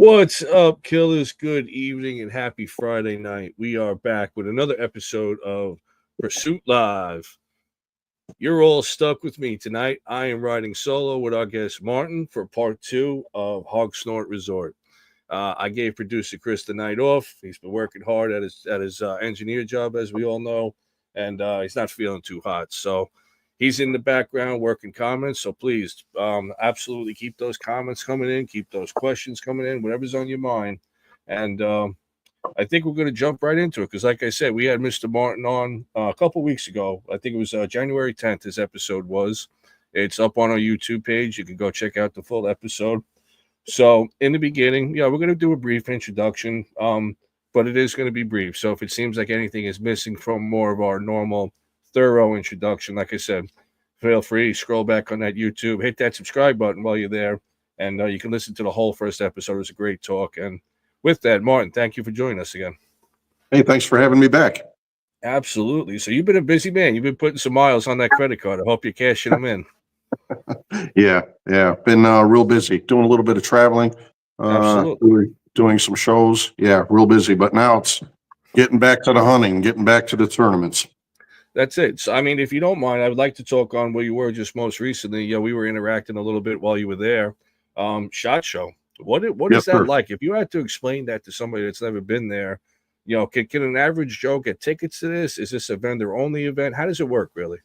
What's up, killers? Good evening and happy Friday night. We are back with another episode of Pursuit Live. You're all stuck with me tonight. I am riding solo with our guest Martin for part two of Hog Snort Resort. I gave producer Chris the night off. He's been working hard at his engineer job, as we all know, and he's not feeling too hot. So he's in the background working comments. So please, absolutely keep those comments coming in, keep those questions coming in, whatever's on your mind. And I think we're going to jump right into it because, like I said, we had Mr. Martin on a couple weeks ago. I think it was January 10th. His episode was. It's up on our YouTube page. You can go check out the full episode. So in the beginning, we're going to do a brief introduction, but it is going to be brief. So if it seems like anything is missing from more of our normal, thorough introduction, like I said, feel free, scroll back on that YouTube, hit that subscribe button while you're there, and you can listen to the whole first episode. It was a great talk. And with that, Martin, thank you for joining us again. Hey, thanks for having me back. Absolutely. So you've been a busy man. You've been putting some miles on that credit card. I hope you're cashing them in. Yeah. Been real busy, doing a little bit of traveling, doing some shows. Yeah, real busy. But now it's getting back to the hunting, getting back to the tournaments. That's it. So, I mean, if you don't mind, I would like to talk on where you were just most recently. We were interacting a little bit while you were there. SHOT Show. What is that like? If you had to explain that to somebody that's never been there, can an average Joe get tickets to this? Is this a vendor-only event? How does it work, really?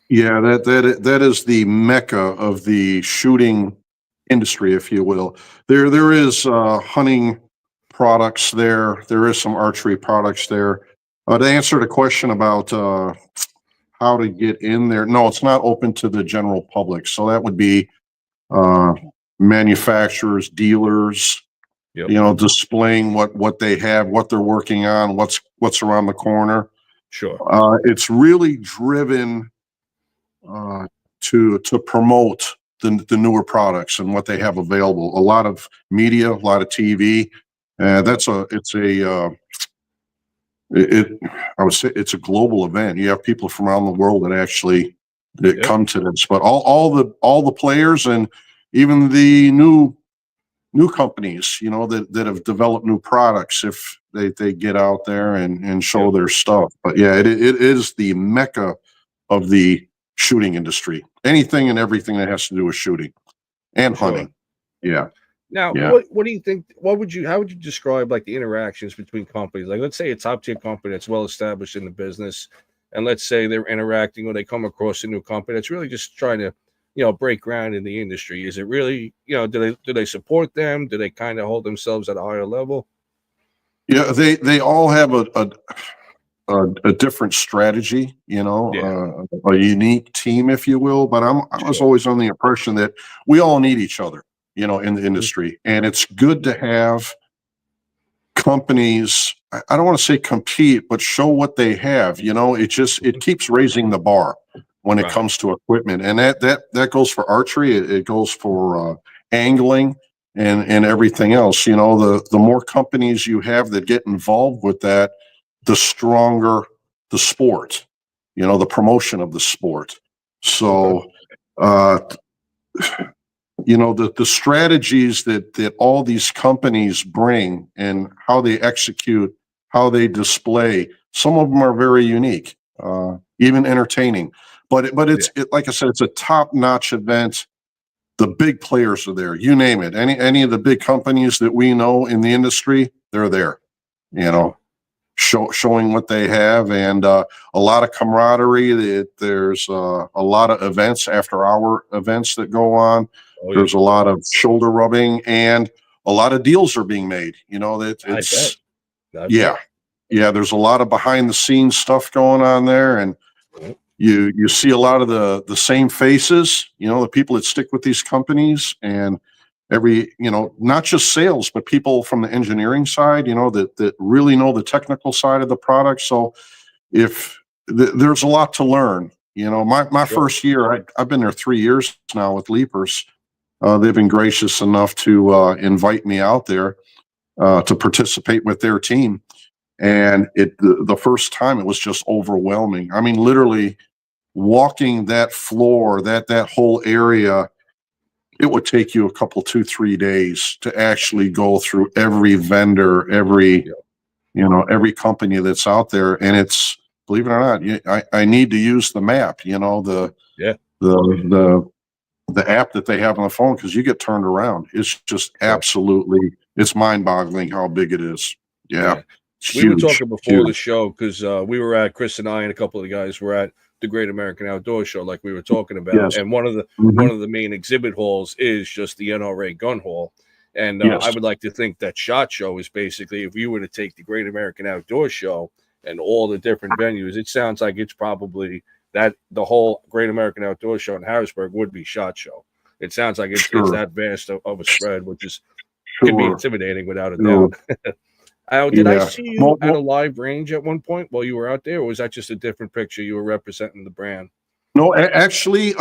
Yeah, that is the mecca of the shooting industry, if you will. There is hunting products there. There is some archery products there. To answer the question about how to get in there, no, it's not open to the general public. So that would be manufacturers, dealers, displaying what they have, what they're working on, what's around the corner. Sure. It's really driven to promote the newer products and what they have available. A lot of media, a lot of TV. I would say it's a global event. You have people from around the world that come to this, but all the players and even the new companies, that have developed new products, if they get out there and show their stuff. But yeah, it is the mecca of the shooting industry. Anything and everything that has to do with shooting and hunting. Yeah. Now, what do you think? How would you describe like the interactions between companies? Like, let's say a top tier company that's well established in the business, and let's say they're interacting or they come across a new company that's really just trying to, break ground in the industry. Is it really, do they support them? Do they kind of hold themselves at a higher level? Yeah, they all have a different strategy, a unique team, if you will. But I was always on the impression that we all need each other, in the industry, and it's good to have companies. I don't want to say compete, but show what they have. It keeps raising the bar when it comes to equipment, and that goes for archery. It goes for angling and everything else. The more companies you have that get involved with that, the stronger the sport, the promotion of the sport. So, the strategies that all these companies bring and how they execute, how they display, some of them are very unique, even entertaining. But it's like I said, it's a top-notch event. The big players are there. You name it. Any of the big companies that we know in the industry, they're there. Showing what they have, and a lot of camaraderie. There's a lot of events, after-hour events that go on. There's a lot of shoulder rubbing, and a lot of deals are being made. There's a lot of behind-the-scenes stuff going on there, and you see a lot of the same faces. The people that stick with these companies, and not just sales, but people from the engineering side, that really know the technical side of the product. So there's a lot to learn, my first year, I've been there 3 years now with Leapers. They've been gracious enough to invite me out there to participate with their team. And the first time it was just overwhelming. I mean, literally walking that floor, that whole area, it would take you a couple, 2-3 days to actually go through every vendor, every every company that's out there. And it's, believe it or not, I need to use the map, the Yeah. the the app that they have on the phone, because you get turned around. It's just absolutely, it's mind-boggling how big it is. Yeah. It's We were huge, talking before the huge. show because we were at, Chris and I and a couple of the guys were at the Great American Outdoor Show, like we were talking about. Yes. And one of Mhm. the main exhibit halls is just the NRA gun hall. And I Yes. would like to think that SHOT Show is basically, if you were to take the Great American Outdoor Show and all the different venues, it sounds like it's probably that the whole Great American Outdoor Show in Harrisburg would be SHOT Show. It sounds like it's Sure. that vast of a spread, which is can be Sure. intimidating without a Sure. doubt. Did I Yeah. see you Well, at a live range at one point while you were out there, or was that just a different picture? You were representing the brand. no, actually,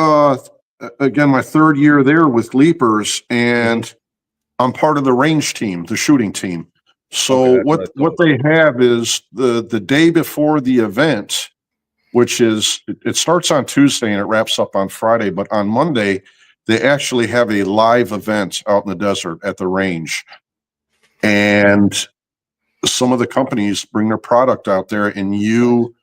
again, my third year there with Leapers, and I'm part of the range team, the shooting team. Okay, So that's what I what thought. they have is the day before the event, which is, it starts on Tuesday and it wraps up on Friday, but on Monday they actually have a live event out in the desert at the range, and some of the companies bring their product out there, and you,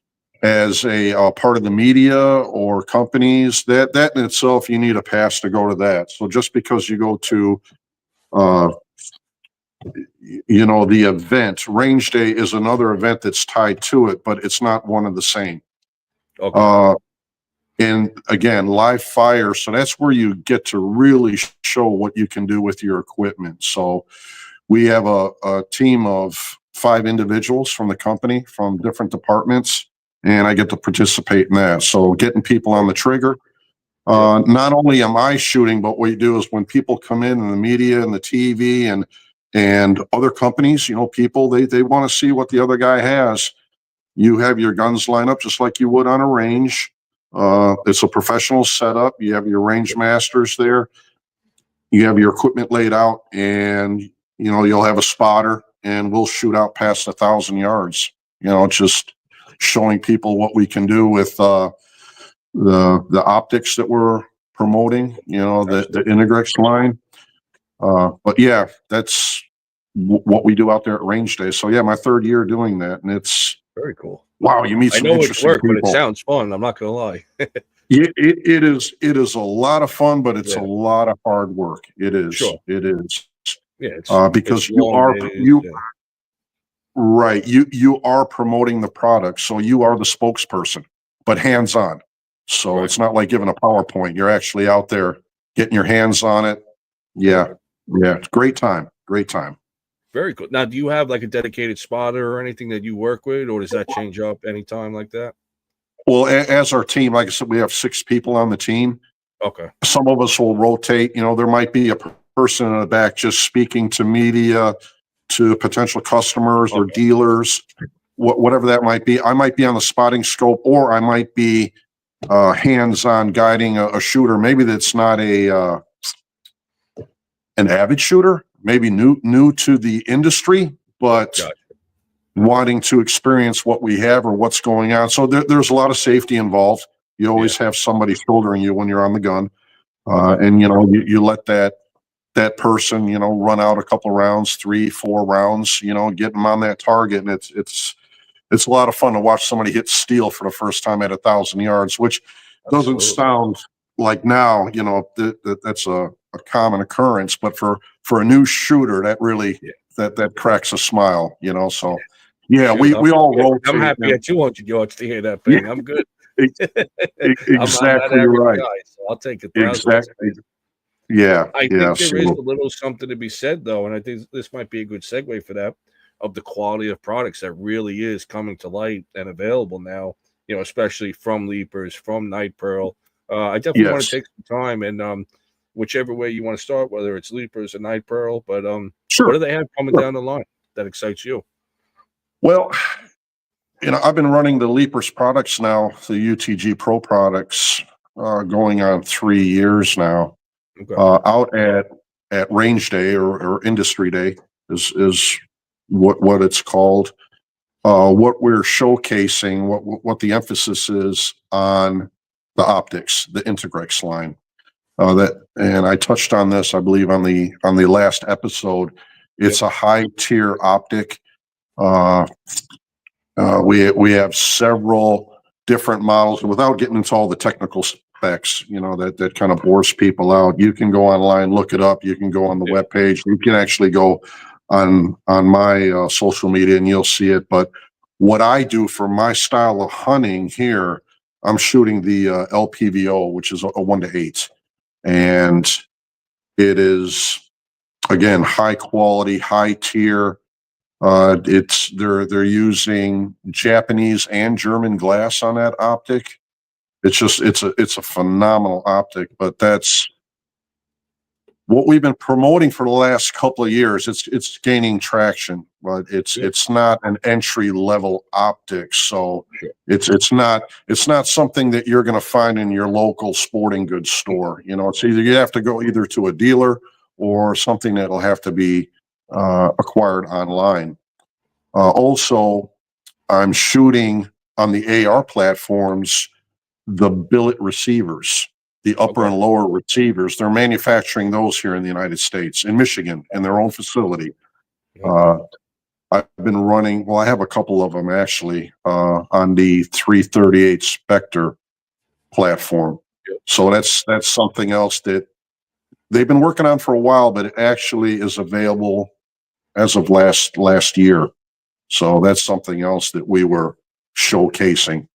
as a part of the media or companies, that in itself, you need a pass to go to that. So just because you go to uh the event, range day is another event that's tied to it, but it's not one of the same. Okay, uh and again, live fire, so that's where you get to really show what you can do with your equipment. So we have a team of 5 individuals from the company, from different departments, and I get to participate in that. So getting people on the trigger. yeah, Not only am I shooting, but what you do is when people come in the media and the TV and other companies, people, they want to see what the other guy has. You have your guns line up just like you would on a range. It's a professional setup. You have your range masters there. You have your equipment laid out, and you'll have a spotter, and we'll shoot out past 1,000 yards. Just showing people what we can do with the optics that we're promoting. The Integrex line. But yeah, that's what we do out there at range day. So yeah, my third year doing that, and it's, very cool. wow, you meet I some know it's interesting work, but it people. sounds fun. I'm not gonna lie. Yeah, it is a lot of fun, but it's a Yeah, lot of hard work. It is. sure. It is. Yeah, it's Because long days. Yeah, right, you are promoting the product, so you are the spokesperson, but hands on. So right. it's not like giving a PowerPoint. You're actually out there getting your hands on it. Yeah, Perfect. yeah, it's great time. Great time. Very cool. Now, do you have like a dedicated spotter or anything that you work with, or does that change up anytime like that? Well, as our team, like I said, we have 6 people on the team. Okay. Some of us will rotate. There might be a person in the back just speaking to media, to potential customers or Okay. dealers, whatever that might be. I might be on the spotting scope, or I might be hands-on guiding a shooter. Maybe that's not an avid shooter, maybe new to the industry, but Gotcha. wanting to experience what we have or what's going on. So there's a lot of safety involved. You Yeah. always have somebody shouldering you when you're on the gun, Okay. and you let that person run out a couple rounds, 3-4 rounds, get them on that target, and it's a lot of fun to watch somebody hit steel for the first time at 1,000 yards, which doesn't Absolutely. sound like now, that's a common occurrence, but for a new shooter, that really, Yeah. that cracks a smile, So yeah, Shoot, we all I'm rotate. happy at 200 yards to hear that Yeah, thing. I'm good. I'm that exactly average right. guy, so I'll take 1,000. That's Exactly. amazing. Yeah, I yeah. think there is a So little something to be said, though, and I think this might be a good segue for that, of the quality of products that really is coming to light and available now, especially from Leapers, from Night Pearl. I definitely want yes, to take some time and whichever way you want to start, whether it's Leapers or Night Pearl, but what sure, do they have coming sure. down the line that excites you? Well, I've been running the Leapers products now, the UTG Pro products, going on 3 years now. Okay. Out at Range Day, or Industry Day is what it's called. What we're showcasing, what the emphasis is on the optics, the Integrex line. and I touched on this, I believe, on the last episode. It's a high tier optic. We have several different models, and without getting into all the technical specs, that kind of bores people out. You can go online, look it up. You can go on the webpage. You can actually go on my social media, and you'll see it. But what I do for my style of hunting here, I'm shooting the LPVO, which is a 1:8, and it is, again, high quality, high tier. They're using Japanese and German glass on that optic. It's a phenomenal optic, but that's what we've been promoting for the last couple of years. It's gaining traction, but it's not an entry level optic. So it's not something that you're going to find in your local sporting goods store. It's either you have to go either to a dealer or something that'll have to be acquired online. Also, I'm shooting on the AR platforms, the billet receivers, the upper and lower receivers. They're manufacturing those here in the United States, in Michigan, in their own facility. I've been running, I have a couple of them actually, on the 338 Spectre platform. So that's something else that they've been working on for a while, but it actually is available as of last year. So that's something else that we were showcasing.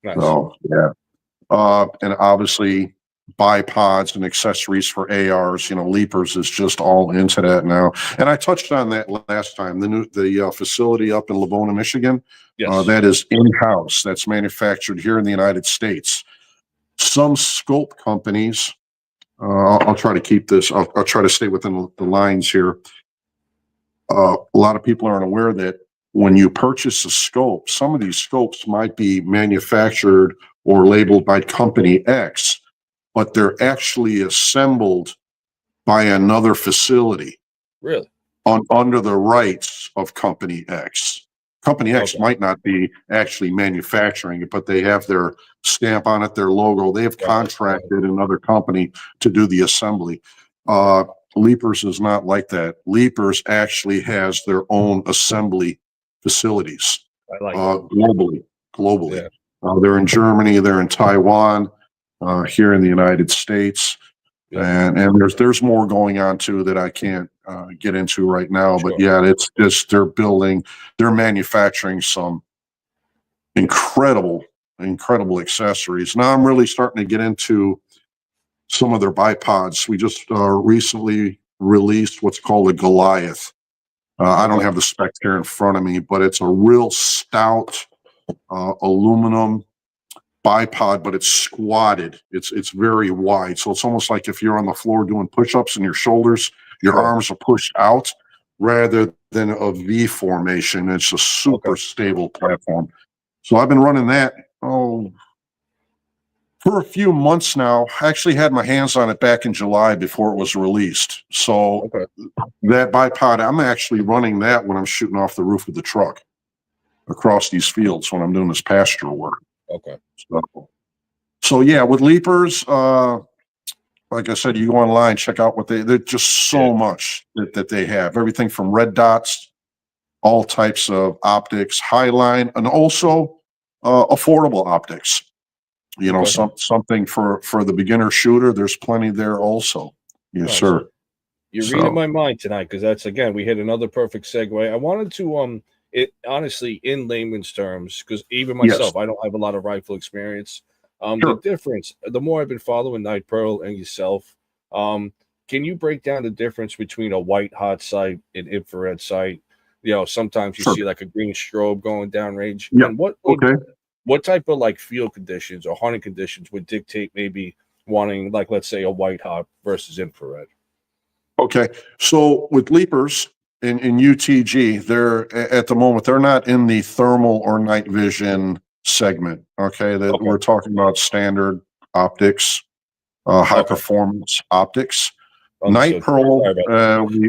Nice. So yeah. And obviously bipods and accessories for ARs, Leapers is just all into that now. And I touched on that last time. The facility up in Lavona, Michigan, that is in-house. That's manufactured here in the United States. Some scope companies, I'll try to keep this, I'll try to stay within the lines here. A lot of people aren't aware that when you purchase a scope, some of these scopes might be manufactured or labeled by company X, but they're actually assembled by another facility. Really? Under the rights of company X. Company X might not be actually manufacturing it, but they have their stamp on it, their logo. They have contracted another company to do the assembly. Leapers is not like that. Leapers actually has their own assembly facilities globally. Yeah. They're in Germany, they're in Taiwan, here in the United States, and there's more going on too that I can't get into right now. But yeah, it's just they're manufacturing some incredible accessories. Now I'm really starting to get into some of their bipods. We just recently released what's called a Goliath. I don't have the spec here in front of me, but it's a real stout aluminum bipod, but it's squatted. It's very wide. So it's almost like if you're on the floor doing push-ups and your shoulders, your arms are pushed out rather than a V formation. It's a super stable platform. So I've been running that, for a few months now. I actually had my hands on it back in July before it was released. So that bipod, I'm actually running that when I'm shooting off the roof of the truck across these fields when I'm doing this pasture work. So yeah, with Leapers, like I said, you go online, check out they're just so much that they have. Everything from red dots, all types of optics, highline, and also affordable optics. Something for the beginner shooter. There's plenty there also. Yes, sir. You're reading my mind tonight, because that's, again, we hit another perfect segue. I wanted to it honestly, in layman's terms, because even myself, I don't have a lot of rifle experience. The difference, the more I've been following Night Pearl and yourself, can you break down the difference between a white hot sight and infrared sight? Sometimes you see like a green strobe going downrange. And what type of field conditions or hunting conditions would dictate maybe wanting, let's say, a white hot versus infrared? Okay, so with Leapers in UTG, they're at the moment, they're not in the thermal or night vision segment. We're talking about standard optics, high performance optics. Night Pearl,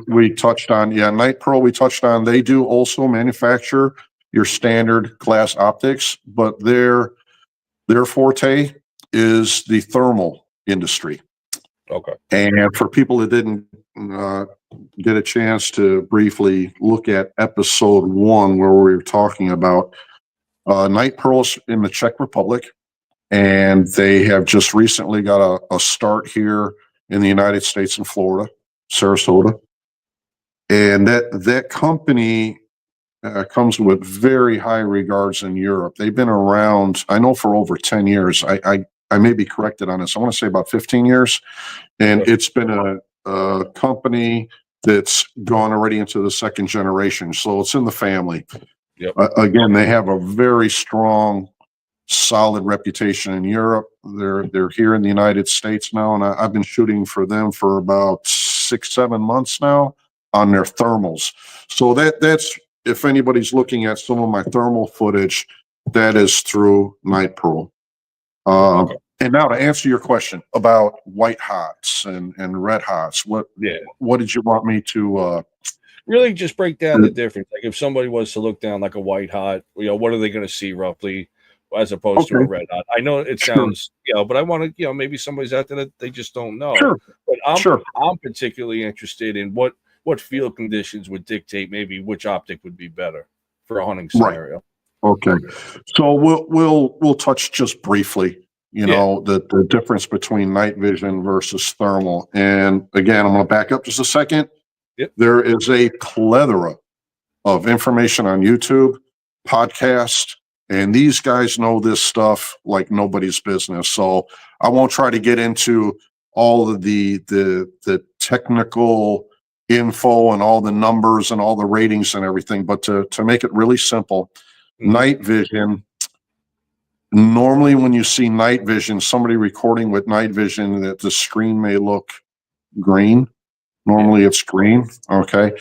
we touched on. Night Pearl, we touched on. They do also manufacture your standard glass optics, but their forte is the thermal industry. Okay. And for people that didn't get a chance to briefly look at episode 1, where we were talking about night pearls in the Czech Republic, and they have just recently got a start here in the United States in Florida, Sarasota. And that company comes with very high regards in Europe. They've been around, I know, for over 10 years. I may be corrected on this. I want to say about 15 years. And it's been a company that's gone already into the second generation. So it's in the family. Yep. Again, they have a very strong, solid reputation in Europe. They're here in the United States now, and I've been shooting for them for about 6-7 months now on their thermals. So that's, if anybody's looking at some of my thermal footage, that is through Night Pearl. Okay. And now to answer your question about white hots and red hots, what did you want me to really just break down the difference? Like if somebody was to look down like a white hot, what are they going to see roughly as opposed to a red hot? I know it sounds, but I want to, maybe somebody's out there that they just don't know. Sure. But I'm particularly interested in what field conditions would dictate maybe which optic would be better for a hunting scenario. Right. Okay. So we'll touch just briefly, the difference between night vision versus thermal. And again, I'm going to back up just a second. Yep. There is a plethora of information on YouTube, podcast, and these guys know this stuff like nobody's business. So I won't try to get into all of the technical info and all the numbers and all the ratings and everything, but to make it really simple, night vision, normally when you see night vision, somebody recording with night vision, that the screen may look green. Normally it's green. Okay.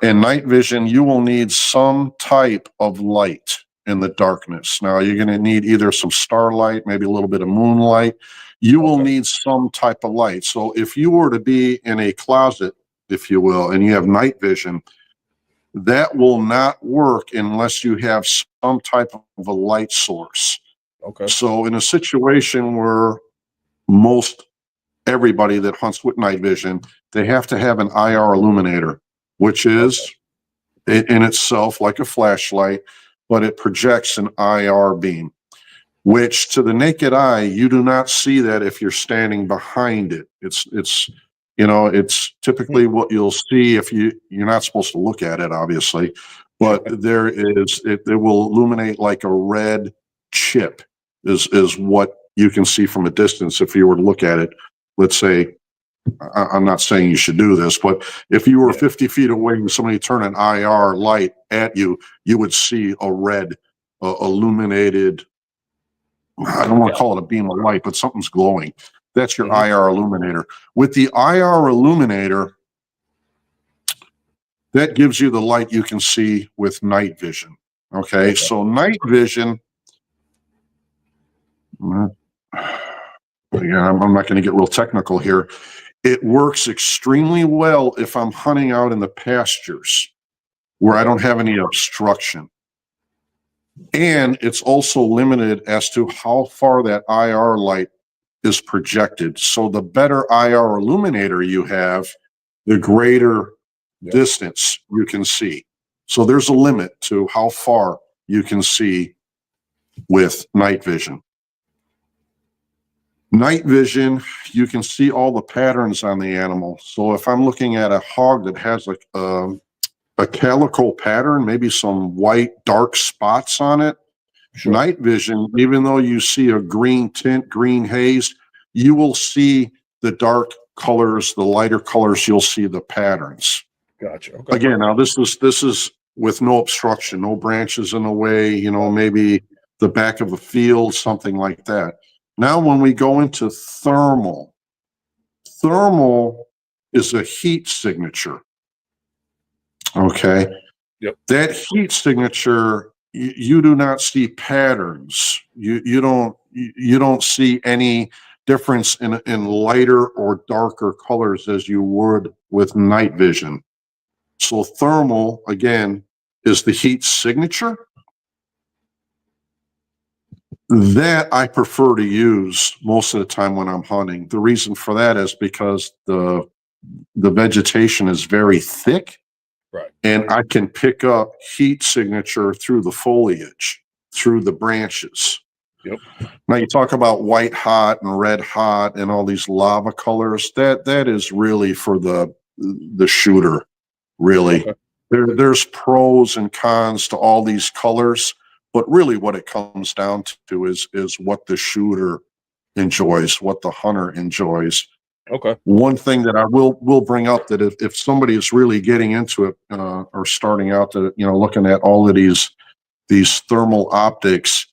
In night vision, you will need some type of light in the darkness. Now you're going to need either some starlight, maybe a little bit of moonlight. You will need some type of light. So if you were to be in a closet, if you will, and you have night vision, that will not work unless you have some type of a light source. Okay. So in a situation where most everybody that hunts with night vision, they have to have an IR illuminator, which is in itself like a flashlight, but it projects an IR beam, which to the naked eye, you do not see that if you're standing behind it. It's typically what you'll see if you're not supposed to look at it, obviously, but it will illuminate like a red chip is what you can see from a distance if you were to look at it. Let's say, I'm not saying you should do this, but if you were 50 feet away and somebody turned an IR light at you, you would see a red illuminated, I don't want to call it a beam of light, but something's glowing. That's your IR illuminator. With the IR illuminator, that gives you the light you can see with night vision. Okay. So night vision, again, I'm not going to get real technical here. It works extremely well if I'm hunting out in the pastures where I don't have any obstruction. And it's also limited as to how far that IR light is projected. So the better IR illuminator you have, the greater distance you can see. So there's a limit to how far you can see with night vision. Night vision, you can see all the patterns on the animal. So if I'm looking at a hog that has like a calico pattern, maybe some white dark spots on it, night vision, even though you see a green tint, green haze, you will see the dark colors, the lighter colors, you'll see the patterns. Gotcha. Okay. Again, now this is with no obstruction, no branches in the way, maybe the back of a field, something like that. Now, when we go into thermal is a heat signature. Okay. Yep. That heat signature, you do not see patterns. You don't see any difference in lighter or darker colors as you would with night vision. So thermal, again, is the heat signature. That I prefer to use most of the time when I'm hunting. The reason for that is because the vegetation is very thick, Right. and I can pick up heat signature through the foliage, through the branches. Yep. Now you talk about white hot and red hot and all these lava colors. That is really for the shooter. Really, Okay. there's pros and cons to all these colors, but really what it comes down to is what the shooter enjoys, what the hunter enjoys. Okay. One thing that I will bring up, that if somebody is really getting into it, or starting out to, looking at all of these thermal optics,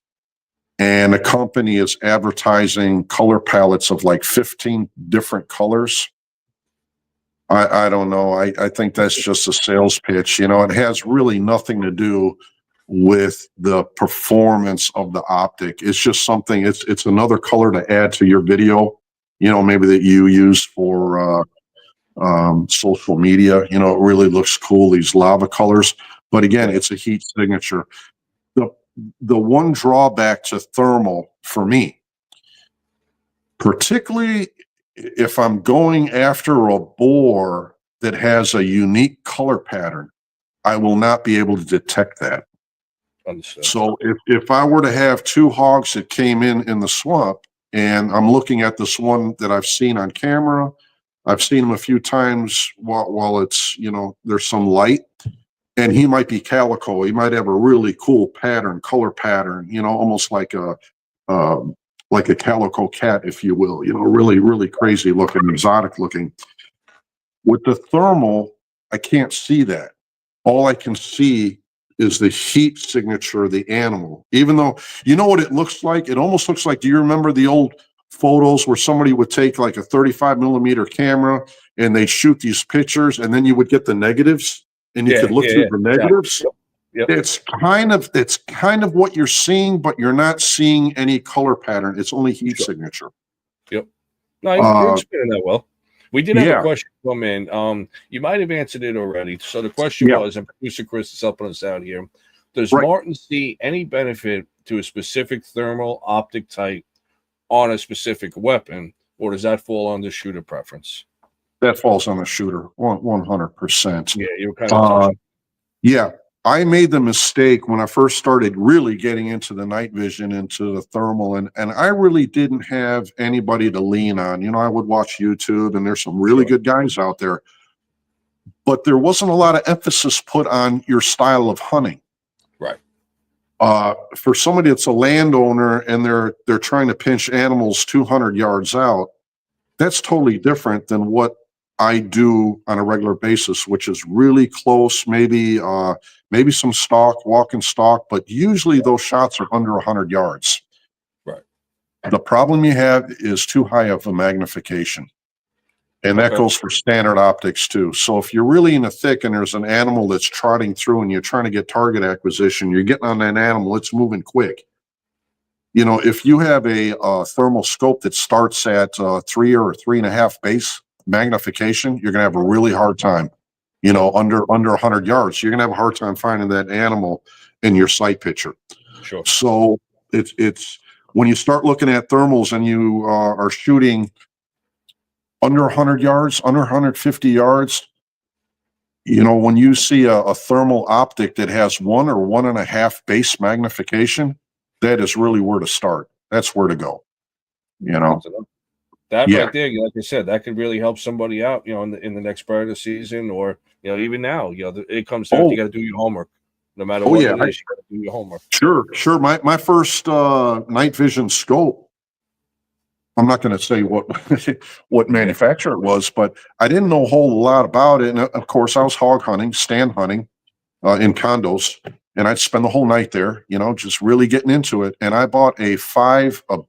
and a company is advertising color palettes of like 15 different colors, I don't know. I think that's just a sales pitch. It has really nothing to do with the performance of the optic. It's just something, it's another color to add to your video, maybe that you use for social media. It really looks cool, these lava colors. But again, it's a heat signature. The one drawback to thermal for me, particularly if I'm going after a boar that has a unique color pattern, I will not be able to detect that. Understood. So if I were to have two hogs that came in the swamp, and I'm looking at this one that I've seen on camera, I've seen him a few times while it's, there's some light, and he might be calico. He might have a really cool pattern, color pattern, almost like a calico cat, if you will, really, really crazy looking, exotic looking. With the thermal, I can't see that. All I can see is the heat signature of the animal. Even though, what it looks like? It almost looks like, do you remember the old photos where somebody would take like a 35 millimeter camera and they shoot these pictures, and then you would get the negatives and you could look through the negatives? Yep. Yep. It's kind of what you're seeing, but you're not seeing any color pattern. It's only heat signature. Yep. No, you're explaining that well. We did have a Yeah. question come in. You might have answered it already. So the question was, and producer Chris is helping us out here, does Martin see any benefit to a specific thermal optic type on a specific weapon, or does that fall under shooter preference? That falls on the shooter, 100%. Yeah, you were kind of touching. Yeah. I made the mistake when I first started really getting into the night vision, into the thermal, and I really didn't have anybody to lean on. I would watch YouTube, and there's some really good guys out there, but there wasn't a lot of emphasis put on your style of hunting. Right. For somebody that's a landowner and they're trying to pinch animals 200 yards out, that's totally different than what I do on a regular basis, which is really close, maybe some stalk, walk and stalk, but usually those shots are under 100 yards. Right. The problem you have is too high of a magnification. And that goes for standard optics too. So if you're really in the thick and there's an animal that's trotting through and you're trying to get target acquisition, you're getting on that animal, it's moving quick. If you have a thermal scope that starts at 3 or 3.5 base magnification, you're going to have a really hard time, under 100 yards. You're going to have a hard time finding that animal in your sight picture. Sure. So it's when you start looking at thermals and you are shooting under 100 yards, under 150 yards, when you see a thermal optic that has 1 or 1.5 base magnification, that is really where to start. That's where to go. That right there, like I said, that could really help somebody out, in the next part of the season, or even now, it comes down to you got to do your homework, no matter what it is. You got to do your homework. Sure. My first night vision scope, I'm not going to say what manufacturer it was, but I didn't know a whole lot about it. And of course, I was hog hunting, stand hunting in condos, and I'd spend the whole night there, just really getting into it. And I bought a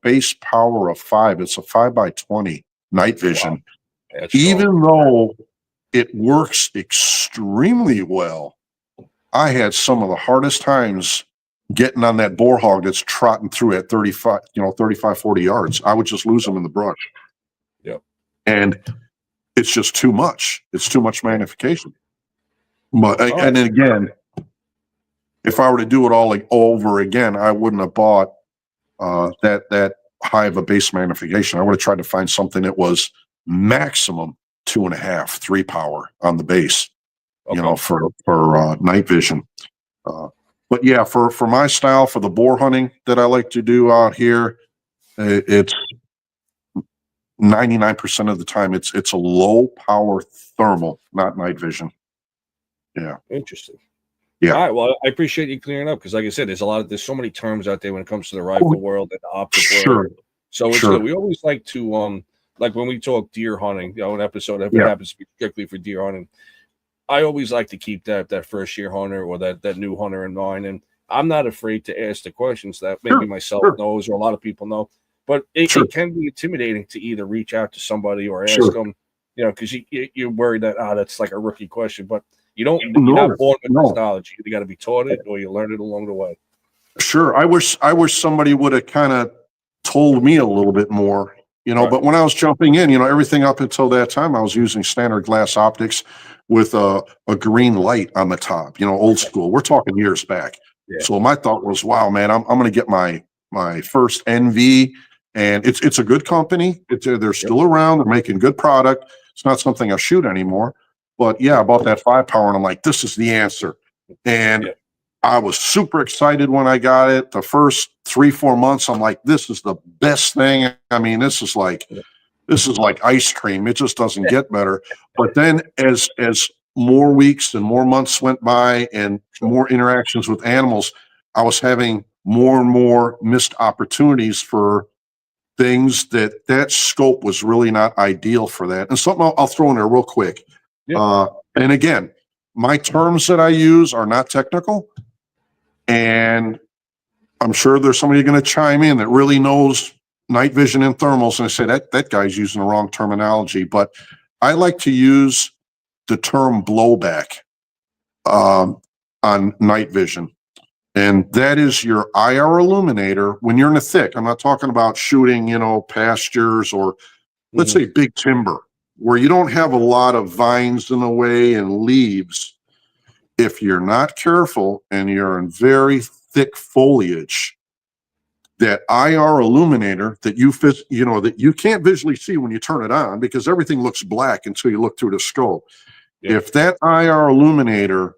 base power of 5. It's a 5x20 night vision. Wow. Even though it works extremely well, I had some of the hardest times getting on that boar hog that's trotting through at 35, 40 yards. I would just lose them in the brush. Yep. And it's just too much. It's too much magnification. But and then again, if I were to do it all over again, I wouldn't have bought that high of a base magnification. I would have tried to find something that was maximum 2.5, 3 power on the base, Okay. for night vision. But yeah, for my style, for the boar hunting that I like to do out here, it's 99% of the time it's a low power thermal, not night vision. Yeah. Interesting. Yeah. All right. Well, I appreciate you clearing up because, like I said, there's so many terms out there when it comes to the rifle world and the optic world. Sure. So it's Sure. good. We always like to like when we talk deer hunting, an episode if it Yeah. happens to be strictly for deer hunting. I always like to keep that first year hunter or that new hunter in mind, and I'm not afraid to ask the questions that maybe myself knows or a lot of people know. But it can be intimidating to either reach out to somebody or ask them, because you're worried that that's like a rookie question, but you're not born with this knowledge. You got to be taught it or you learn it along the way. Sure. I wish somebody would have kind of told me a little bit more, but when I was jumping in, everything up until that time, I was using standard glass optics with a green light on the top, old school. We're talking years back. Yeah. So my thought was, wow, man, I'm going to get my first NV, and it's a good company. They're still around. They're making good product. It's not something I shoot anymore, but yeah, I bought that 5 power, and I'm like, this is the answer. And I was super excited when I got it. The first 3-4 months, I'm like, this is the best thing. I mean, this is like ice cream. It just doesn't get better. But then as more weeks and more months went by and more interactions with animals, I was having more and more missed opportunities for things that scope was really not ideal for that. And something I'll throw in there real quick. Yeah. And again, my terms that I use are not technical. And I'm sure there's somebody going to chime in that really knows night vision and thermals, and I say that guy's using the wrong terminology. But I like to use the term blowback on night vision, and that is your IR illuminator when you're in the thick. I'm not talking about shooting, pastures or let's say big timber where you don't have a lot of vines in the way and leaves. If you're not careful and you're in very thick foliage, that IR illuminator that that you can't visually see when you turn it on because everything looks black until you look through the scope. Yeah. If that IR illuminator,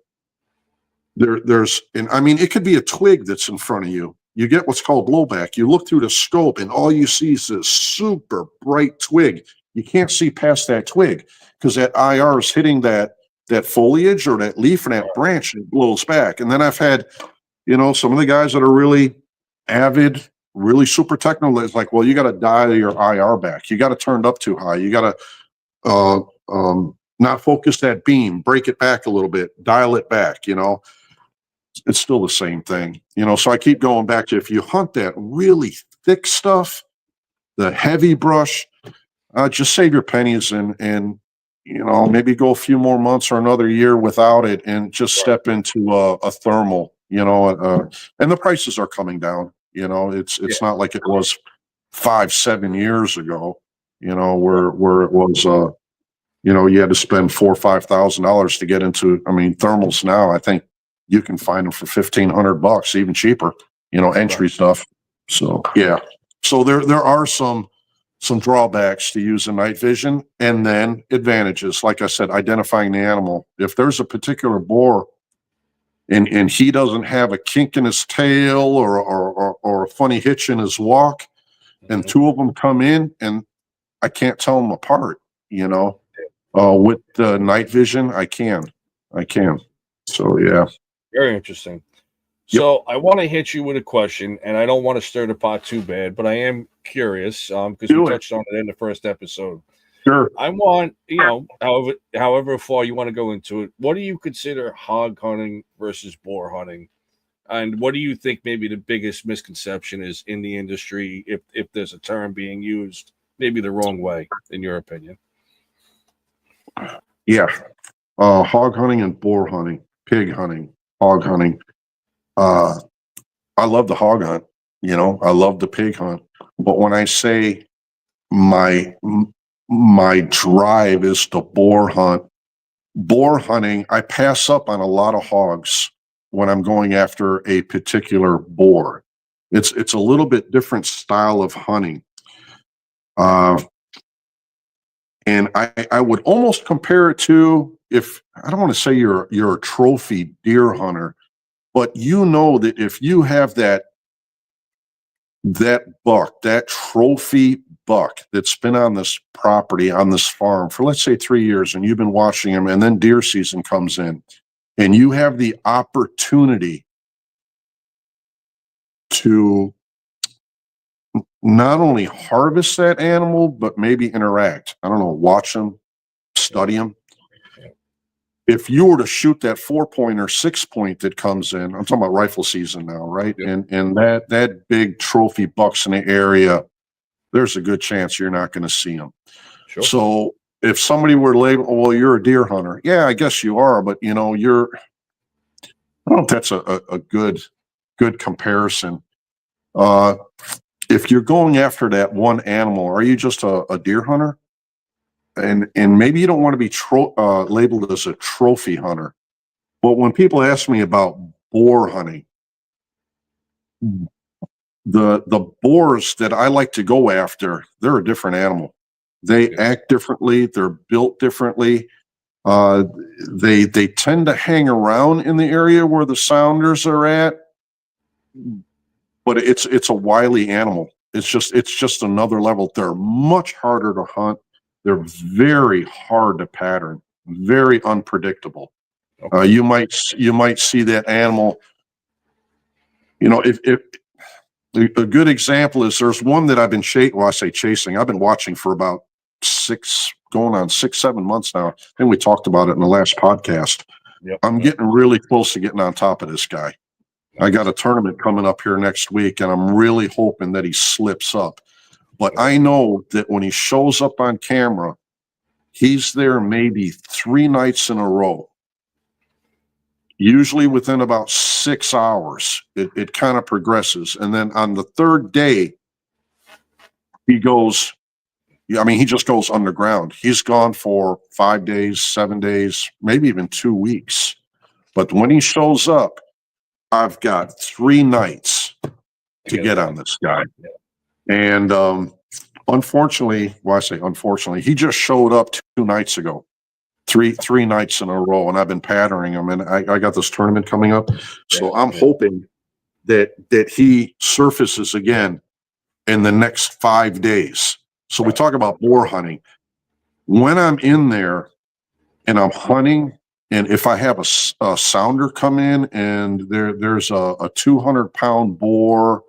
it could be a twig that's in front of you. You get what's called blowback. You look through the scope and all you see is this super bright twig. You can't see past that twig because that IR is hitting that foliage or that leaf or that branch, and it blows back. And then I've had, some of the guys that are really avid, really super technical, it's like, well, you got to dial your IR back. You got to turn it up too high. You got to not focus that beam, break it back a little bit, dial it back, It's still the same thing, so I keep going back to, if you hunt that really thick stuff, the heavy brush, just save your pennies and maybe go a few more months or another year without it and just step into a thermal, and the prices are coming down. It's not like it was 5-7 years ago, where it was, you had to spend $4,000 or $5,000 to get into. Thermals now, I think you can find them for $1,500, even cheaper, entry stuff. So yeah, so there are some drawbacks to using night vision, and then advantages. Like I said, identifying the animal. If there's a particular boar and he doesn't have a kink in his tail or a funny hitch in his walk, and two of them come in and I can't tell them apart, with the night vision, I can. So yeah. Very interesting. So I want to hit you with a question, and I don't want to stir the pot too bad, but I am curious because we touched on it in the first episode. Sure. I want, however far you want to go into it, what do you consider hog hunting versus boar hunting? And what do you think maybe the biggest misconception is in the industry, if there's a term being used maybe the wrong way, in your opinion? Yeah. Hog hunting and boar hunting, pig hunting, hog hunting. I love the hog hunt, I love the pig hunt. But when I say my drive is to boar hunting, I pass up on a lot of hogs when I'm going after a particular boar. It's a little bit different style of hunting. And I would almost compare it to, if I don't want to say you're a trophy deer hunter, but you know that if you have that buck, that trophy buck that's been on this property, on this farm for, let's say, 3 years, and you've been watching him, and then deer season comes in, and you have the opportunity to not only harvest that animal, but maybe interact. I don't know, watch him, study him. If you were to shoot that 4-point or 6-point that comes in, I'm talking about rifle season now, right? Yep. And that big trophy buck's in the area, there's a good chance you're not going to see them. Sure. So if somebody were labeled, oh, well, you're a deer hunter. Yeah, I guess you are, but I don't know if that's a good comparison. If you're going after that one animal, are you just a deer hunter? And maybe you don't want to be labeled as a trophy hunter. But when people ask me about boar hunting, the boars that I like to go after, they're a different animal. They act differently. They're built differently. They tend to hang around in the area where the sounders are at, but it's a wily animal. It's just another level. They're much harder to hunt. They're very hard to pattern, very unpredictable. Okay. You might see that animal. If a good example is, there's one that I've been chasing. I've been watching for about 6-7 months now. I think we talked about it in the last podcast. Yep. I'm getting really close to getting on top of this guy. I got a tournament coming up here next week, and I'm really hoping that he slips up. But I know that when he shows up on camera, he's there maybe 3 nights in a row. Usually within about 6 hours, it kind of progresses. And then on the 3rd day, he just goes underground. He's gone for 5 days, 7 days, maybe even 2 weeks. But when he shows up, I've got 3 nights to get on this guy. And unfortunately, he just showed up 2 nights ago. Three nights in a row, and I've been patterning him, and I got this tournament coming up, so I'm hoping that he surfaces again in the next 5 days. So we talk about boar hunting. When I'm in there and I'm hunting, and if I have a sounder come in and there's a 200-pound boar,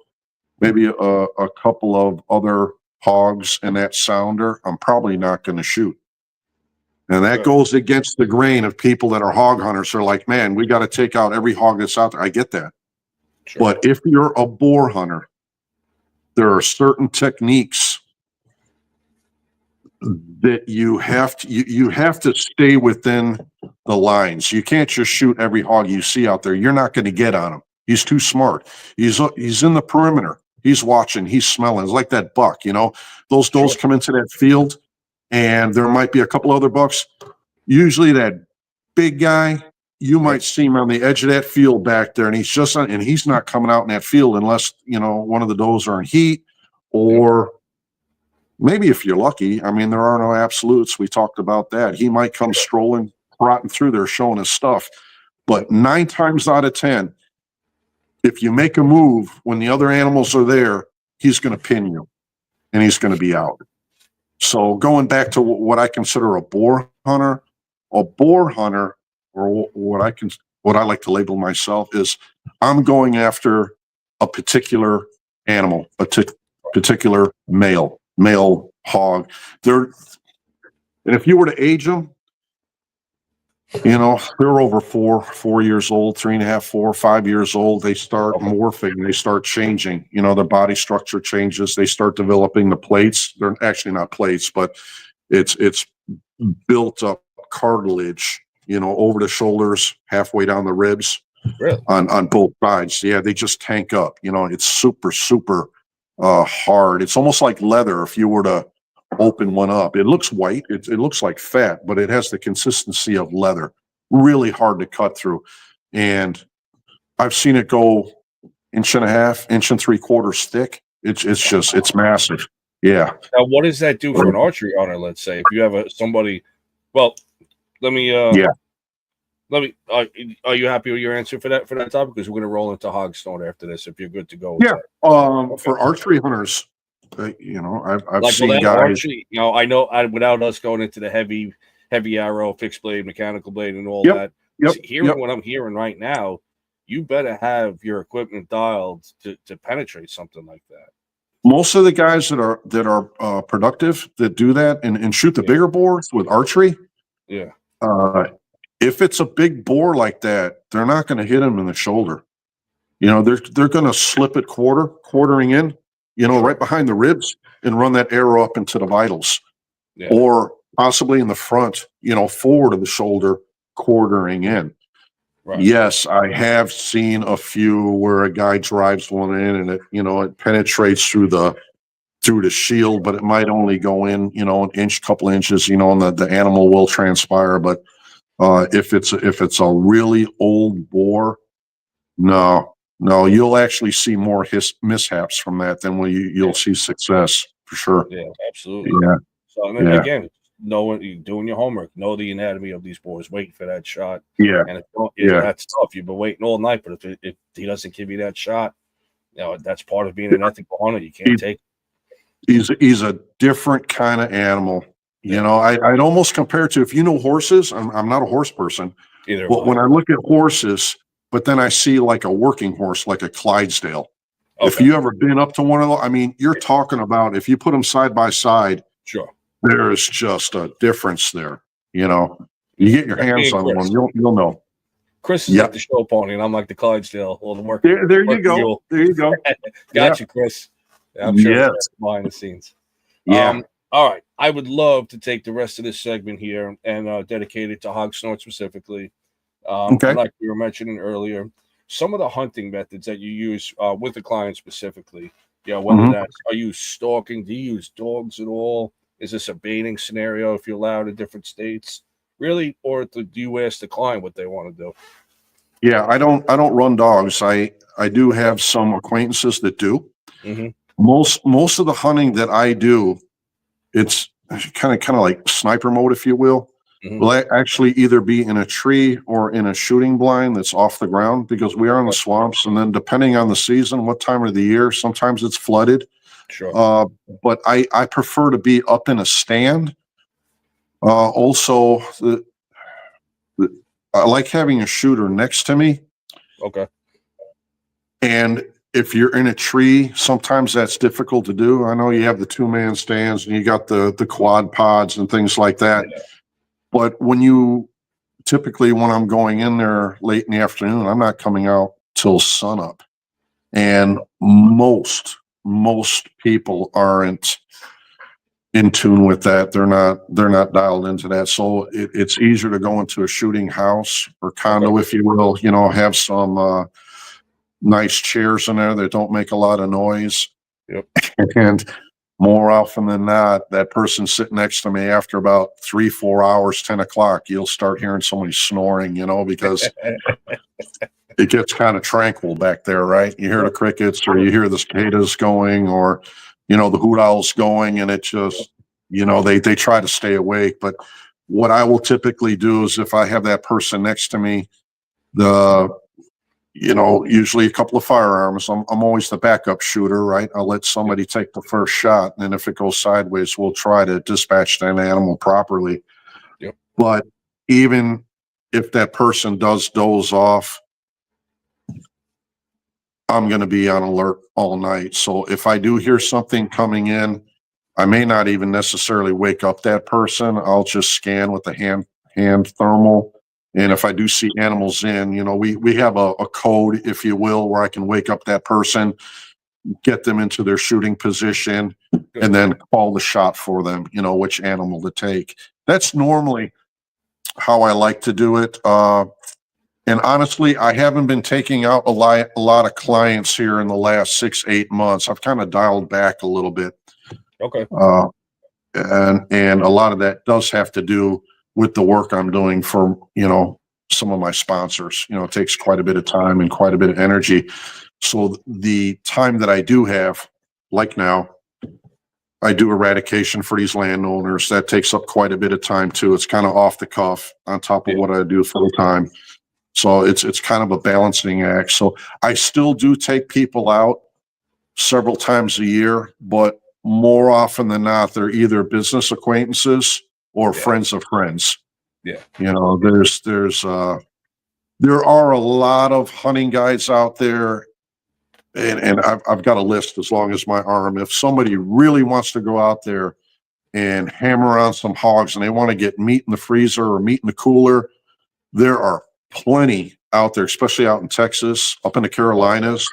maybe a couple of other hogs in that sounder, I'm probably not going to shoot. And that goes against the grain of people that are hog hunters. They're like, man, we got to take out every hog that's out there. I get that. Sure. But if you're a boar hunter, there are certain techniques that you have to stay within the lines. You can't just shoot every hog you see out there. You're not going to get on him. He's too smart. He's in the perimeter. He's watching. He's smelling. It's like that buck, those does come into that field, and there might be a couple other bucks. Usually that big guy, you might see him on the edge of that field back there, and he's not coming out in that field unless, one of the does are in heat, or maybe if you're lucky. I mean, there are no absolutes. We talked about that. He might come strolling, trotting through there, showing his stuff. But 9 times out of 10, if you make a move when the other animals are there, he's going to pin you, and he's going to be out. So going back to what I consider a boar hunter, or what I like to label myself is, I'm going after a particular animal, particular male hog. And if you were to age them, they're over 4 years old, 3.5, 4, 5 years old. They start morphing. They start changing. Their body structure changes. They start developing the plates. They're actually not plates, but it's built up cartilage, over the shoulders, halfway down the ribs, on both sides. Yeah, they just tank up. It's super, super hard. It's almost like leather. If you were to open one up, it looks white. It looks like fat, but it has the consistency of leather. Really hard to cut through. And I've seen it go inch and a half, inch and 3/4 thick. It's massive. Yeah. Now, what does that do for an archery hunter? Let's say if you have somebody. Well, let me. Yeah. Let me. Are you happy with your answer for that topic? Because we're going to roll into Hogstone after this. If you're good to go. With Yeah. that. Okay. For archery hunters, I've like seen guys. Archery, I know. Without us going into the heavy arrow, fixed blade, mechanical blade, and all that. Hearing what I'm hearing right now, you better have your equipment dialed to penetrate something like that. Most of the guys that are productive that do that and shoot the bigger boars with archery. Yeah. If it's a big boar like that, they're not going to hit him in the shoulder. They're going to slip it quartering in, right behind the ribs and run that arrow up into the vitals, or possibly in the front, forward of the shoulder, quartering in. Right. Yes, I have seen a few where a guy drives one in and it penetrates through the shield, but it might only go in, an inch, couple inches, and the animal will transpire. But if it's a really old boar, no, you'll actually see more mishaps from that than you'll see success for sure. Yeah, absolutely. Yeah. So again, doing your homework, know the anatomy of these boars, waiting for that shot. Yeah. And if that's tough, you've been waiting all night, but if he doesn't give you that shot, that's part of being an ethical hunter. You can't take it. He's a different kind of animal. I'd almost compare it to, if horses, I'm not a horse person, but when I look at horses, but then I see like a working horse, like a Clydesdale. Okay. If you ever been up to one of those, you're talking about, if you put them side by side, sure, there's just a difference there. You get your hands on one, you'll know. Chris is like the show pony, and I'm like the Clydesdale. All the work. There you go. There you go. Gotcha, Chris. I'm sure that's behind the sines. Yeah. All right. I would love to take the rest of this segment here and dedicate it to Hogsnort specifically. Okay. Like we were mentioning earlier, some of the hunting methods that you use with the client specifically, whether that's, are you stalking? Do you use dogs at all? Is this a baiting scenario if you're allowed in different states? Really? Or do you ask the client what they want to do? Yeah, I don't run dogs. I do have some acquaintances that do. Mm-hmm. Most of the hunting that I do, it's kind of like sniper mode, if you will. Mm-hmm. Will actually either be in a tree or in a shooting blind that's off the ground, because we are in the swamps, and then depending on the season, what time of the year, sometimes it's flooded. Sure. But I prefer to be up in a stand. Also, I like having a shooter next to me. Okay. And if you're in a tree, sometimes that's difficult to do. I know you have the 2-man stands and you got the quad pods and things like that. Yeah. But typically when I'm going in there late in the afternoon, I'm not coming out till sunup. And most people aren't in tune with that. They're not dialed into that. So it's easier to go into a shooting house or condo, if you will, have some nice chairs in there that don't make a lot of noise. Yep. And more often than not, that person sitting next to me, after about 3-4 hours, 10 o'clock, you'll start hearing somebody snoring, because it gets kind of tranquil back there, right? You hear the crickets, or you hear the cicadas going, or, the hoot owls going, and it just, they try to stay awake. But what I will typically do is, if I have that person next to me, usually a couple of firearms. I'm always the backup shooter, right? I'll let somebody take the first shot, and then if it goes sideways, we'll try to dispatch that animal properly. Yep. But even if that person does doze off, I'm going to be on alert all night. So if I do hear something coming in, I may not even necessarily wake up that person. I'll just scan with the hand thermal. And if I do see animals in, we have a code, if you will, where I can wake up that person, get them into their shooting position, and then call the shot for them, which animal to take. That's normally how I like to do it. And honestly, I haven't been taking out a lot of clients here in the last 6-8 months. I've kind of dialed back a little bit. Okay. And a lot of that does have to do with the work I'm doing for, some of my sponsors. It takes quite a bit of time and quite a bit of energy. So the time that I do have, like now, I do eradication for these landowners. That takes up quite a bit of time too. It's kind of off the cuff on top of Yeah. what I do full time. So it's kind of a balancing act. So I still do take people out several times a year, but more often than not, they're either business acquaintances or friends of friends. Yeah. You know, there are a lot of hunting guides out there, and I've got a list as long as my arm. If somebody really wants to go out there and hammer on some hogs and they want to get meat in the freezer or meat in the cooler, there are plenty out there, especially out in Texas, up in the Carolinas,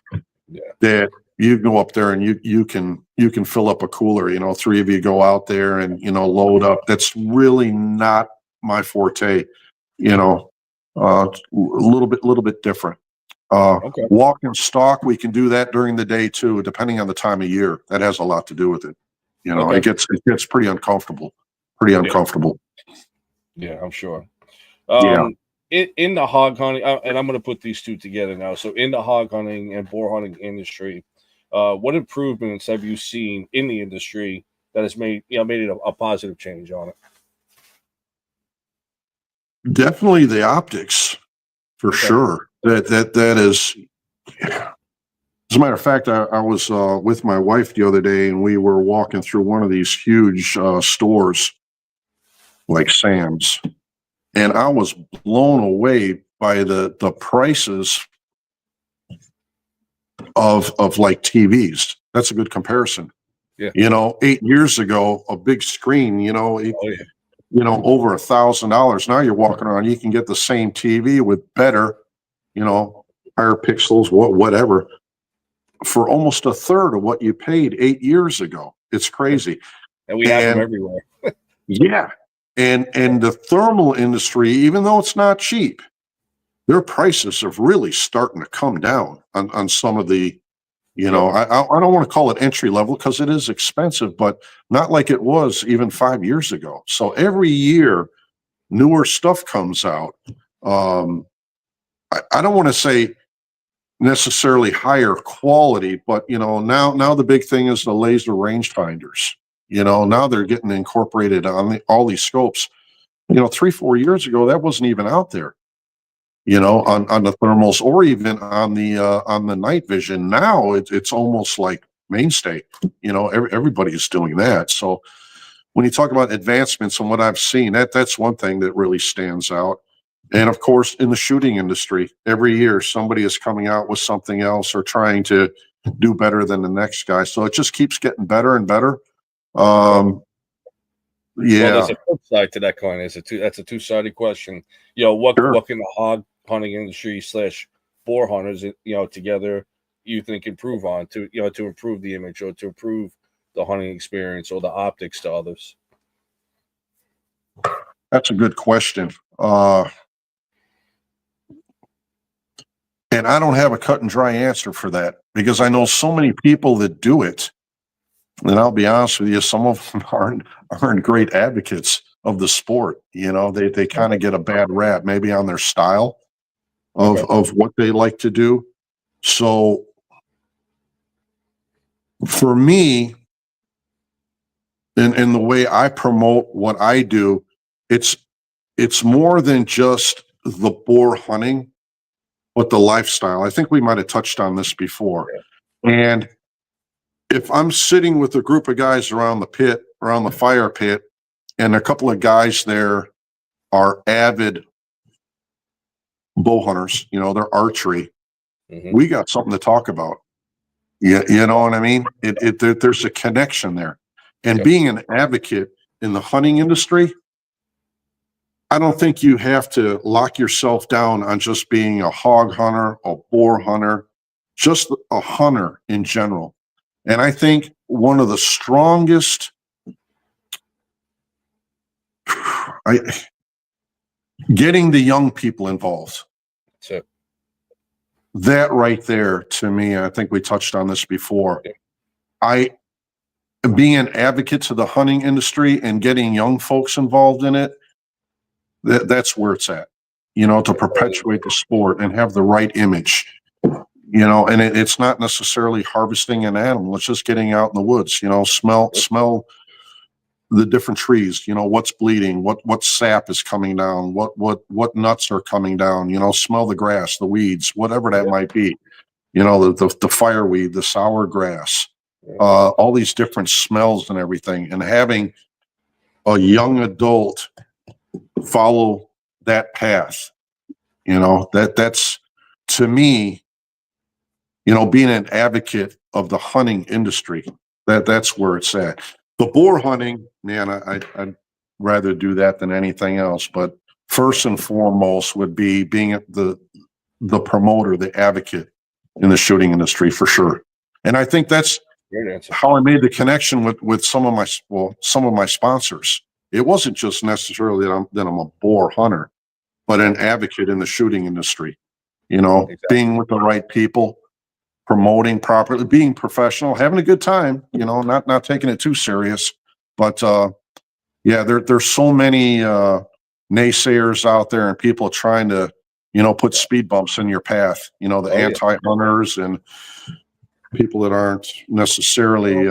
that you go up there and you can fill up a cooler. You know, three of you go out there and load up. That's really not my forte. You know, a little bit different. Walk and stalk, we can do that during the day too, depending on the time of year. That has a lot to do with it. You know, it gets pretty uncomfortable. Yeah, I'm sure. Yeah. In the hog hunting, and I'm going to put these two together now. So in the hog hunting and boar hunting industry, what improvements have you seen in the industry that has made it a positive change on it? Definitely the optics, for sure. That is. As a matter of fact, I was with my wife the other day, and we were walking through one of these huge stores, like Sam's, and I was blown away by the prices of like TVs. That's a good comparison. Yeah. 8 years ago, a big screen, over $1,000. Now you're walking around, you can get the same TV with better, higher pixels, whatever, for almost a third of what you paid 8 years ago. It's crazy. And we have them everywhere. Yeah. And the thermal industry, even though it's not cheap, their prices are really starting to come down on some of the, I don't want to call it entry level because it is expensive, but not like it was even 5 years ago. So every year, newer stuff comes out. I don't want to say necessarily higher quality, but now the big thing is the laser rangefinders. Now they're getting incorporated on all these scopes. 3-4 years ago, that wasn't even out there. On the thermals or even on the night vision. Now it's almost like mainstay. Everybody is doing that. So when you talk about advancements and what I've seen, that's one thing that really stands out. And of course, in the shooting industry, every year somebody is coming out with something else or trying to do better than the next guy. So it just keeps getting better and better. Well, there's a flip side to that coin. That's a two-sided question. What can the hog hunting industry / boar hunters, together you think improve on to improve the image or to improve the hunting experience or the optics to others? That's a good question. And I don't have a cut and dry answer for that because I know so many people that do it. And I'll be honest with you, some of them aren't great advocates of the sport. They kind of get a bad rap, maybe on their style of what they like to do. So for me, in the way I promote what I do, it's more than just the boar hunting, but the lifestyle. I think we might have touched on this before. And if I'm sitting with a group of guys around the fire pit, and a couple of guys there are avid bow hunters, they're archery, we got something to talk about. You know what I mean? There's a connection there. And being an advocate in the hunting industry, I don't think you have to lock yourself down on just being a hog hunter, a boar hunter, just a hunter in general. And I think one of the strongest, getting the young people involved. That's it. That right there, to me, I think we touched on this before. Being an advocate to the hunting industry and getting young folks involved in it, that's where it's at. To perpetuate the sport and have the right image. and it's not necessarily harvesting an animal. It's just getting out in the woods, smell the different trees, what's bleeding, what sap is coming down, what nuts are coming down, smell the grass, the weeds, whatever that might be, the fireweed, the sour grass, all these different smells and everything, and having a young adult follow that path, that's to me, being an advocate of the hunting industry, that's where it's at. The boar hunting, man, I'd rather do that than anything else. But first and foremost would be being the promoter, the advocate in the shooting industry for sure. And I think that's how I made the connection with some of my sponsors. It wasn't just necessarily that I'm a boar hunter, but an advocate in the shooting industry. Being with the right people, promoting properly, being professional, having a good time, not taking it too serious. But there's so many naysayers out there and people trying to, put speed bumps in your path, the anti-hunters and people that aren't necessarily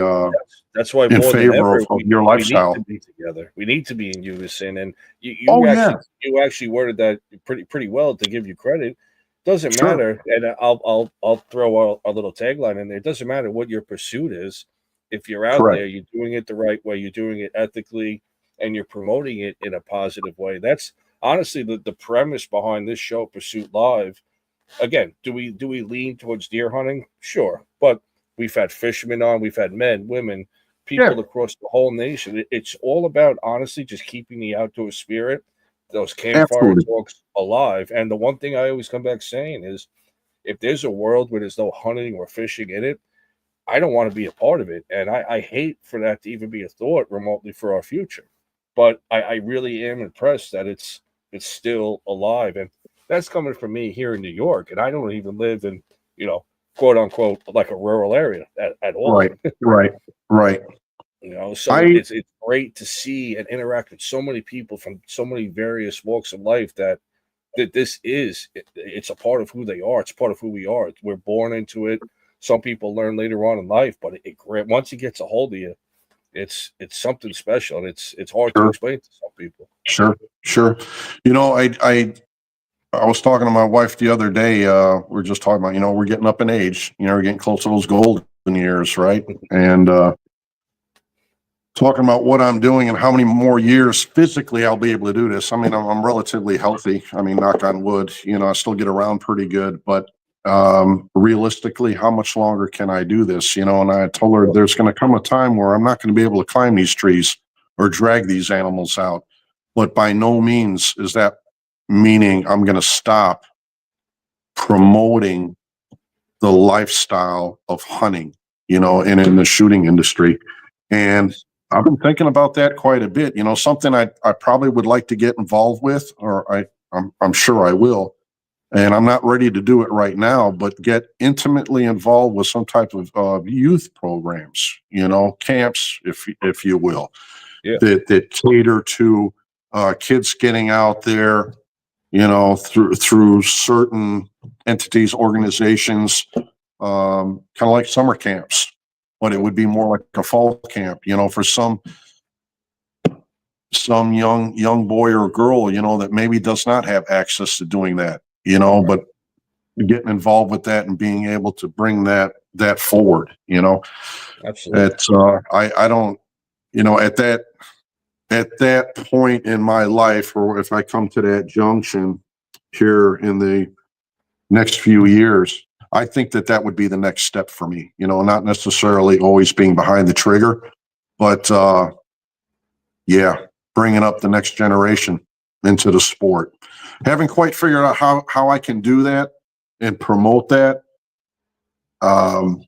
that's why in more than favor ever, of your lifestyle. We need to be together. We need to be in unison. And you actually worded that pretty well, to give you credit. Doesn't matter, and I'll throw a little tagline in there. It doesn't matter what your pursuit is. If you're out there, you're doing it the right way, you're doing it ethically, and you're promoting it in a positive way. That's honestly the premise behind this show, Pursuit Live. Again, do we lean towards deer hunting? Sure, but we've had fishermen on, we've had men, women, people across the whole nation. It's all about honestly just keeping the outdoor spirit, those campfire talks alive. And the one thing I always come back saying is, if there's a world where there's no hunting or fishing in it, I don't want to be a part of it. And I hate for that to even be a thought remotely for our future. But I really am impressed that it's still alive. And that's coming from me here in New York. And I don't even live in, quote unquote, like a rural area at all. Right. So it's great to see and interact with so many people from so many various walks of life that it's a part of who they are. It's part of who we are. We're born into it. Some people learn later on in life, but once it gets a hold of you, it's something special, and it's hard to explain to some people. Sure. I was talking to my wife the other day. We were just talking about, we're getting up in age, we're getting close to those golden years, right? And talking about what I'm doing and how many more years physically I'll be able to do this. I mean, I'm relatively healthy. I mean, knock on wood, I still get around pretty good, but realistically, how much longer can I do this? And I told her there's going to come a time where I'm not going to be able to climb these trees or drag these animals out. But by no means is that meaning I'm going to stop promoting the lifestyle of hunting, and in the shooting industry. And I've been thinking about that quite a bit. Something I probably would like to get involved with, or I'm sure I will. And I'm not ready to do it right now, but get intimately involved with some type of youth programs, camps, if you will, that cater to kids getting out there, through certain entities, organizations, kind of like summer camps, but it would be more like a fall camp, for some young boy or girl, that maybe does not have access to doing that, but getting involved with that and being able to bring that forward, Absolutely. It's I don't, at that point in my life, or if I come to that junction here in the next few years, I think that would be the next step for me, not necessarily always being behind the trigger, but bringing up the next generation into the sport. Haven't quite figured out how I can do that and promote that, and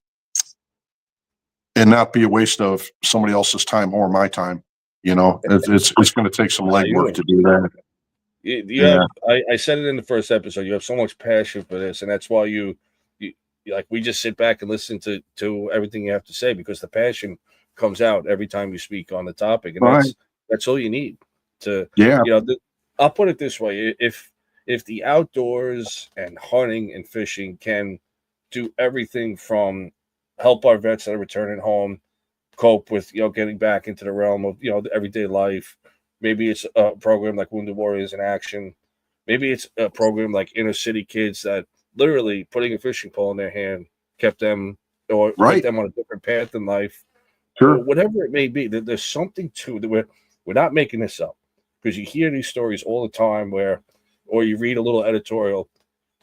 not be a waste of somebody else's time or my time. It's going to take some legwork to do that. I said it in the first episode. You have so much passion for this, and that's why you like, we just sit back and listen to everything you have to say, because the passion comes out every time you speak on the topic, and that's all you need to. I'll put it this way: if the outdoors and hunting and fishing can do everything from help our vets that are returning home cope with, getting back into the realm of, the everyday life. Maybe it's a program like Wounded Warriors in Action. Maybe it's a program like Inner City Kids that literally putting a fishing pole in their hand kept them or put Right. them on a different path in life, or Sure. whatever it may be. There's something to that. We're not making this up, because you hear these stories all the time or you read a little editorial.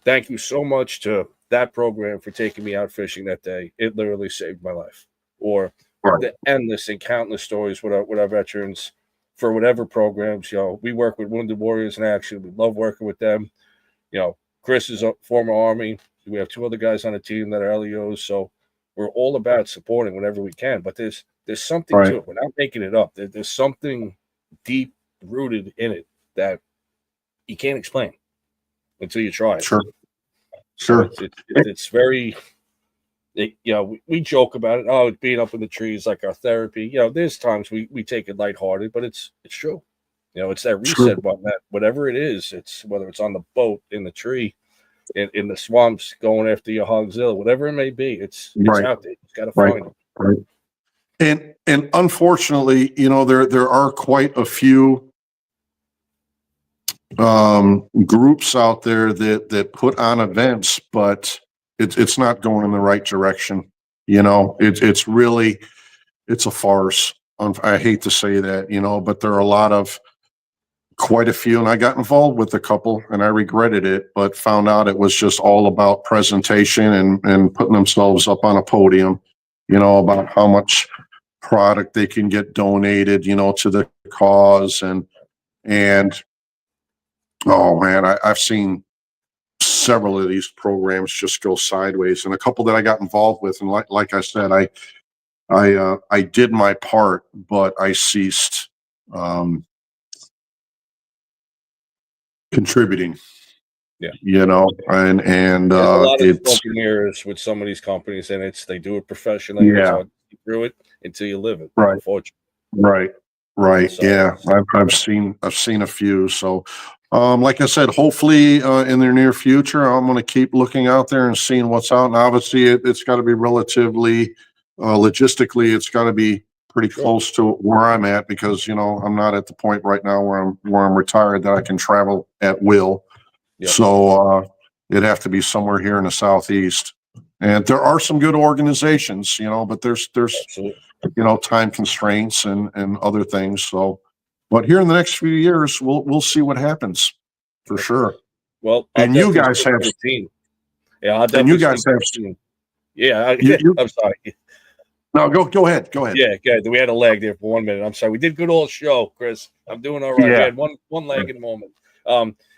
Thank you so much to that program for taking me out fishing that day. It literally saved my life. Or Right. the endless and countless stories with our veterans for whatever programs. We work with Wounded Warriors in Action. We love working with them. Chris is a former Army. We have 2 other guys on the team that are LEOs. So we're all about supporting whenever we can. But there's something Right. to it. We're not making it up. There's something deep rooted in it that you can't explain until you try it. Sure. So Sure. it's very, we joke about it. Oh, it's being up in the trees like our therapy. There's times we take it lighthearted, but it's true. It's that Sure. reset button, that whatever it is, it's whether it's on the boat, in the tree, in the swamps, going after your hogzilla, whatever it may be, it's Right. out there. You got to Right. find it. Right. And unfortunately, there are quite a few groups out there that put on events, but it's not going in the right direction. It's really, it's a farce. I hate to say that, but there are quite a few, and I got involved with a couple and I regretted it, but found out it was just all about presentation and putting themselves up on a podium, about how much product they can get donated, to the cause. And oh man, I've seen several of these programs just go sideways, and a couple that I got involved with. And like I said, I did my part, but I ceased contributing. Yeah. And There's a lot of it's smoke and mirrors with some of these companies, and they do it professionally. And it's hard to see through it until you live it. Right. Unfortunately. Right. So Yeah. I've seen a few. So, like I said, hopefully, in the near future, I'm going to keep looking out there and seeing what's out. And obviously it's got to be relatively, logistically, it's got to be pretty Sure. close to where I'm at, because, I'm not at the point right now where I'm retired that I can travel at will. Yep. So, it'd have to be somewhere here in the Southeast. And there are some good organizations, but there's Absolutely. time constraints and other things. So, but here in the next few years, we'll see what happens for sure. Well, And you guys have, the team. Yeah, I'll and definitely you guys speak have, to the team. Yeah, you I'm sorry. no, go ahead. Yeah, we had a lag there for 1 minute. I'm sorry. We did good old show, Chris. I'm doing all right. We Yeah. had one lag in the moment.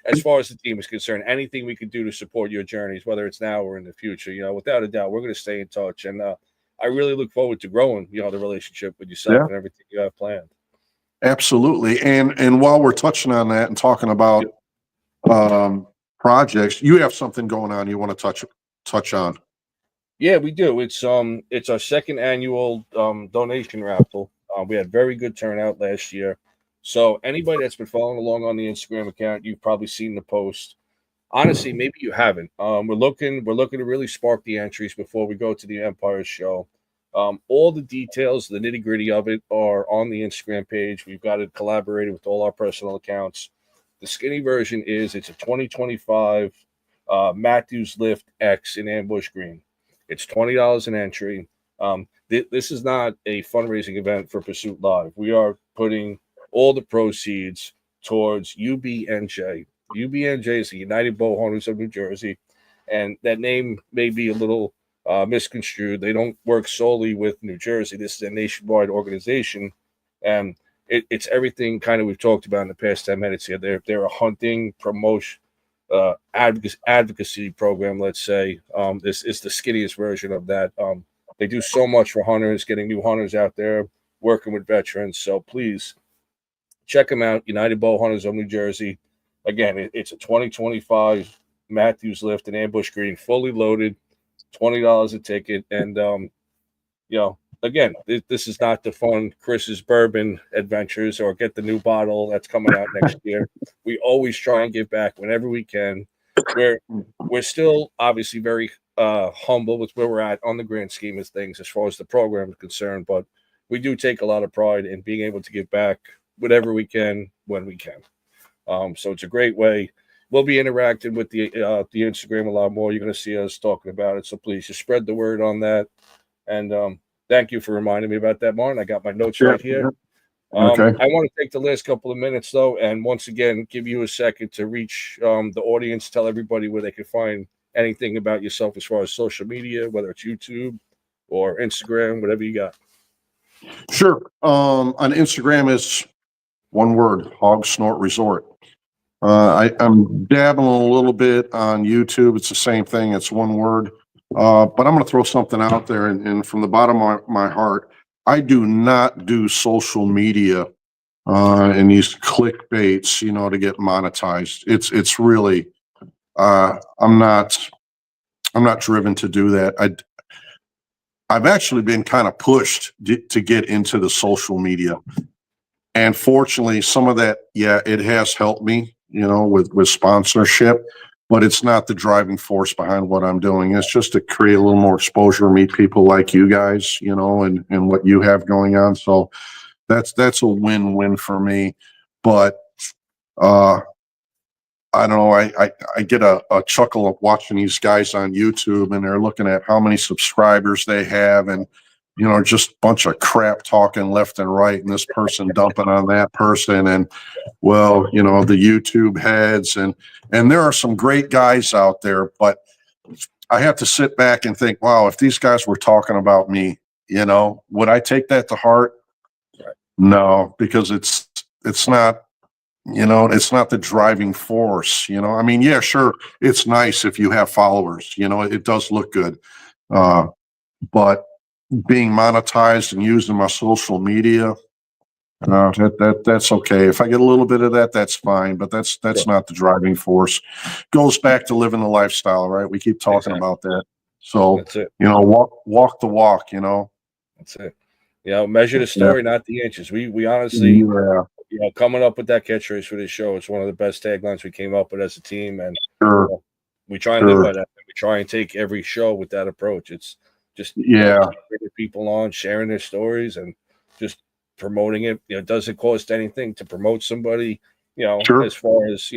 As far as the team is concerned, anything we can do to support your journeys, whether it's now or in the future, without a doubt, we're going to stay in touch. And I really look forward to growing, the relationship with yourself and everything you have planned. Absolutely. And while we're touching on that and talking about projects, you have something going on you want to touch on. Yeah, we do. It's our second annual donation raffle. We had very good turnout last year. So anybody that's been following along on the Instagram account, you've probably seen the post. Honestly, maybe you haven't. We're looking to really spark the entries before we go to the Empire show. All the details, the nitty gritty of it, are on the Instagram page. We've got it collaborated with all our personal accounts. The skinny version it's a 2025 Matthews Lift X in ambush green. It's $20 an entry. This is not a fundraising event for Pursuit Live. We are putting all the proceeds towards UBNJ. UBNJ is the United Bowhunters of New Jersey, and that name may be a little misconstrued. They don't work solely with New Jersey. This is a nationwide organization, and it's everything kind of we've talked about in the past 10 minutes here. They're a hunting promotion advocacy program, let's say. This is the skinniest version of that. They do so much for hunters, getting new hunters out there, working with veterans. So please check them out, United Bowhunters of New Jersey. Again, it's a 2025 Matthews Lift and ambush green, fully loaded, $20 a ticket. And, again, this is not to fund Chris's bourbon adventures or get the new bottle that's coming out next year. We always try and give back whenever we can. We're still obviously very humble with where we're at on the grand scheme of things as far as the program is concerned, but we do take a lot of pride in being able to give back whatever we can when we can. So it's a great way. We'll be interacting with the Instagram a lot more. You're going to see us talking about it. So please just spread the word on that. And thank you for reminding me about that, Martin. I got my notes right here. Okay. I want to take the last couple of minutes, though, and once again, give you a second to reach the audience, tell everybody where they can find anything about yourself as far as social media, whether it's YouTube or Instagram, whatever you got. Sure. On Instagram, it's one word: Hog Snort Resort. I'm dabbling a little bit on YouTube. It's the same thing. It's one word. But I'm going to throw something out there, and from the bottom of my heart, I do not do social media and these clickbaits, to get monetized. It's really I'm not driven to do that. I've actually been kind of pushed to get into the social media, and fortunately, some of that, it has helped me, with sponsorship, but it's not the driving force behind what I'm doing. It's just to create a little more exposure, meet people like you guys, and what you have going on. So that's a win-win for me. But I don't know. I get a chuckle of watching these guys on YouTube, and they're looking at how many subscribers they have, and just a bunch of crap talking left and right, and this person dumping on that person, and the YouTube heads, and there are some great guys out there, but I have to sit back and think, wow, if these guys were talking about me, would I take that to heart? No, because it's not. It's not the driving force. I mean, yeah, sure, it's nice if you have followers. It does look good, but being monetized and using my social media, that's okay. If I get a little bit of that, that's fine. But that's not the driving force. Goes back to living the lifestyle, right? We keep talking about that. So That's it. walk the walk. That's it. Measure the story, not the inches. We honestly, coming up with that catchphrase for this show, it's one of the best taglines we came up with as a team, and we try and live by that. We try and take every show with that approach. It's just bringing people on, sharing their stories, and just promoting it. It doesn't cost anything to promote somebody. As far as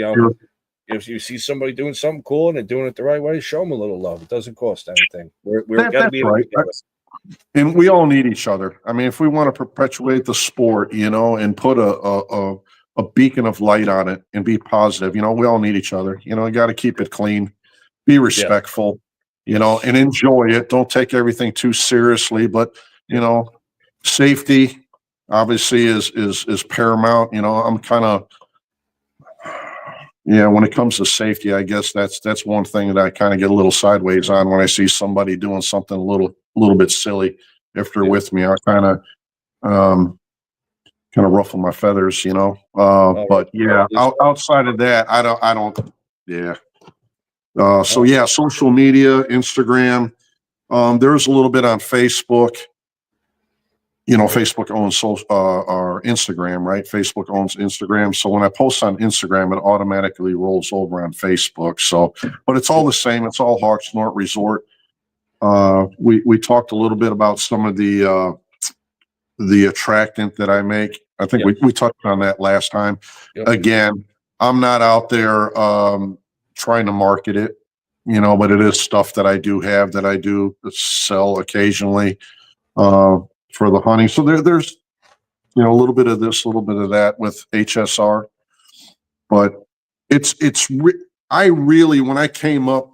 if you see somebody doing something cool and they're doing it the right way, show them a little love. It doesn't cost anything. We're got to be able to do it. And we all need each other. I mean, if we want to perpetuate the sport, and put a beacon of light on it and be positive, we all need each other. You got to keep it clean, be respectful, and enjoy it. Don't take everything too seriously, but safety obviously is paramount. I'm kind of, when it comes to safety, I guess that's one thing that I kind of get a little sideways on when I see somebody doing something a little bit silly. If they're with me, I kind of ruffle my feathers, but outside of that, I don't. Social media, Instagram. There's a little bit on Facebook. Facebook owns or Instagram, right? Facebook owns Instagram. So when I post on Instagram, it automatically rolls over on Facebook. So, but it's all the same. It's all Hog Snort Resort. We talked a little bit about some of the attractant that I make. I think we touched on that last time. Again, I'm not out there trying to market it, but it is stuff that I do have that I do sell occasionally for the hunting. So there's a little bit of this, a little bit of that with HSR, but I really, when I came up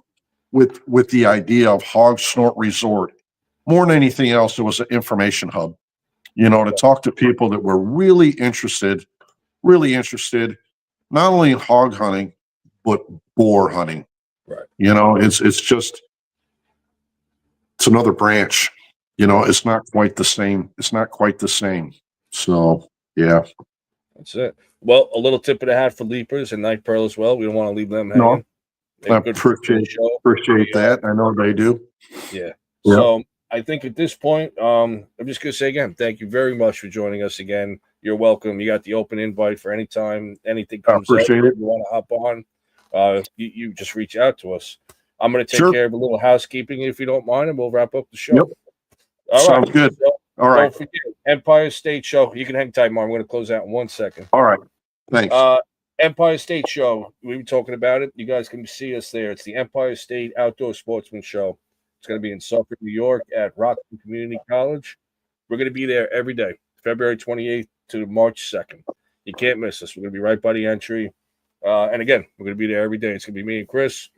with the idea of Hog Snort Resort, more than anything else, it was an information hub, to talk to people that were really interested, not only in hog hunting, but boar hunting. Right. It's another branch. It's not quite the same. So, yeah. That's it. Well, a little tip of the hat for Leapers and Night Pearl as well. We don't want to leave them hanging. I appreciate that. I know they do. Yeah. So I think at this point, I'm just going to say again, thank you very much for joining us again. You're welcome. You got the open invite for any time anything comes up. Appreciate it. You want to hop on, you just reach out to us. I'm going to take Sure. care of a little housekeeping if you don't mind, and we'll wrap up the show. Yep. All right. Sounds good. So, All right. don't forget, Empire State Show. You can hang tight, Mark. I'm going to close out in 1 second. All right. Thanks. Empire State Show. We were talking about it. You guys can see us there. It's the Empire State Outdoor Sportsman Show. It's going to be in Suffolk, New York at Rockland Community College. We're going to be there every day, February 28th to March 2nd. You can't miss us. We're going to be right by the entry. And again, we're going to be there every day. It's going to be me and Chris.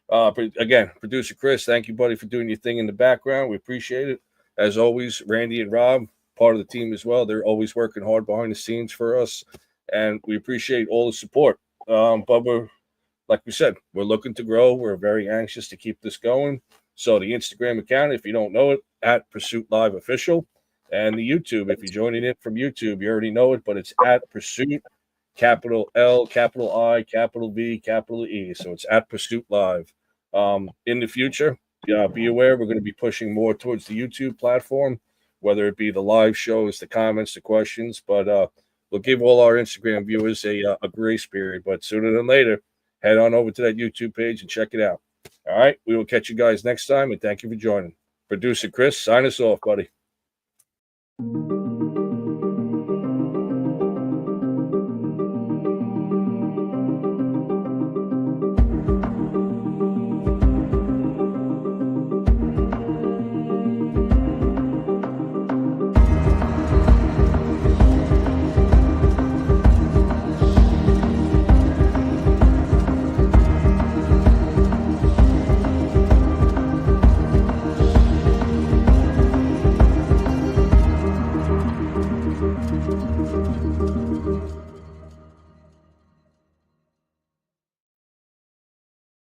Again, producer Chris, thank you, buddy, for doing your thing in the background. We appreciate it. As always, Randy and Rob, part of the team as well. They're always working hard behind the scenes for us, and we appreciate all the support. But we're, like we said, we're looking to grow. We're very anxious to keep this going. So the Instagram account, if you don't know it, at Pursuit Live Official, and the YouTube, if you're joining it from YouTube, you already know it, but it's at Pursuit, capital L, capital I, capital V, capital E. So it's at Pursuit Live. In the future, be aware we're going to be pushing more towards the YouTube platform, whether it be the live shows, the comments, the questions. But we'll give all our Instagram viewers a grace period. But sooner than later, head on over to that YouTube page and check it out. All right, we will catch you guys next time, and thank you for joining. Producer Chris, sign us off, buddy.